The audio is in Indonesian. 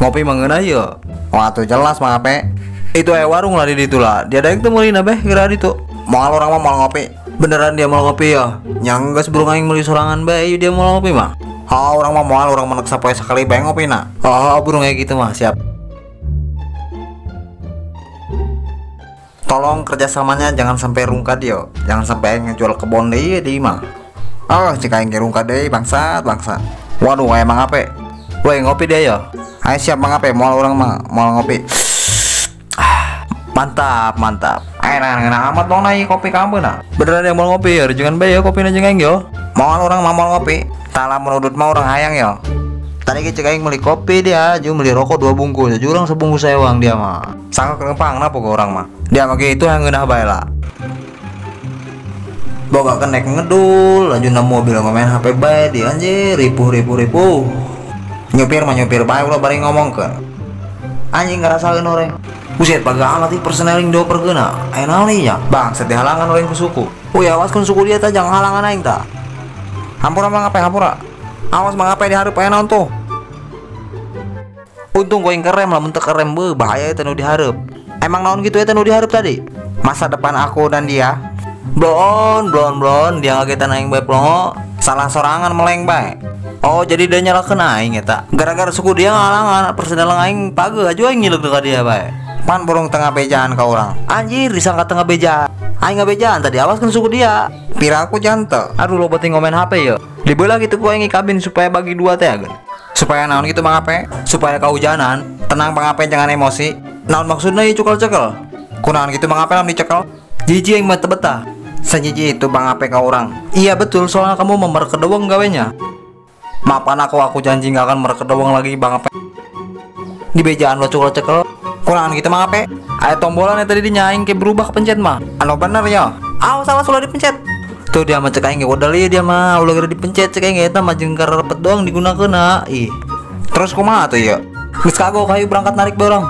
Ngopi mengenai ya. Wah tuh jelas Mang Ape. Itu warung lah di situ lah. Dia ada yang temuin beh kira itu. Mau orang mau ngopi. Beneran dia mau ngopi ya? Nyangga sebelum aing beli sorangan bae dia mau ngopi mah. Oh orang mau orang meneksa poe sekali bae ngopi na. Oh burung kayak gitu mah siap. Tolong kerjasamanya jangan sampai rungkad yo. Jangan sampai ngejual kebon deh di mah. Oh jika aing rungkad deh bangsat. Waduh emang apa? Woi ngopi dia ya. Ayo siap Mang Ape mau orang mah mau ngopi. Mantap. Ayo nah amat dong naik kopi kamu nah. Beneran yang mau ngopi ya, jangan bayar kopi aja ngeng yo. Mau orang mau ngopi. Tala menurut mau orang hayang yo. Tadi kita aing beli kopi dia, juga beli rokok 2 bungkus. Jurang sebungkus sewang dia mah. Sangka kerempang napa ke orang mah. Dia mah gitu yang ngeunah bae lah. Boga kenek ngedul, laju mobil main HP bae dia anjir, ripuh. Nyupir bae ulah bari ngomongkeun. Anjing ngarasakeun orang. Buset bagaimana sih perseneling do pergena. Ayo naon nya? Bang, sedih halangan orang ku suku. Oh ya awas kun suku dia teh jangan halangan aing tah. Hampura Mang Ape hampura. Awas Mang Ape dihareup aya naon tuh. Untung going kerem lah mentek kerem beuh bahaya eta nu dihareup. Emang naon gitu eta nu dihareup tadi? Masa depan aku dan dia. Blon dia ngagetan aing bae plongo. Salah sorangan meleng bae. Oh jadi dia nyalakeun aing eta. Gara-gara suku dia ngalangan persenelang aing pageuh aja aing ngileuk ka dia bae. Pan burung tengah bejaan ka urang. Anjir disangka tengah bejaan. Aing ngabejaan tadi awas kan suku dia. Pira aku jantel. Aduh lo beti ngomen HP ya. Dibelah gitu ku aing kabin supaya bagi 2 teh agen. Supaya naon gitu Mang Ape? Supaya kehujanan. Tenang Mang Ape jangan emosi. Naon maksudnya ieu cekel-cekel? Kunaon gitu Mang Ape lam dicekel? Jiji aing mah teu betah. Sajiji itu Mang Ape ka urang. Iya betul soalnya kamu memerkedeweng gawenya. Maafkan aku janji gak akan merekedeweng lagi Bang Ape. Di bejaan lo cekel-cekel. Kurang gitu Mang Ape. Aya tombolan yang tadi dinyaing ke berubah kepencet mah. Anu bener ya. Awas ulah dipencet. Tuh dia mah cek aing ge modal ieu dia mah ulah gara dipencet cek aing eta mah jeung karepet doang digunakeunna. Ih. Terus kumaha tuh ya? Geus kagok hayu berangkat narik barang.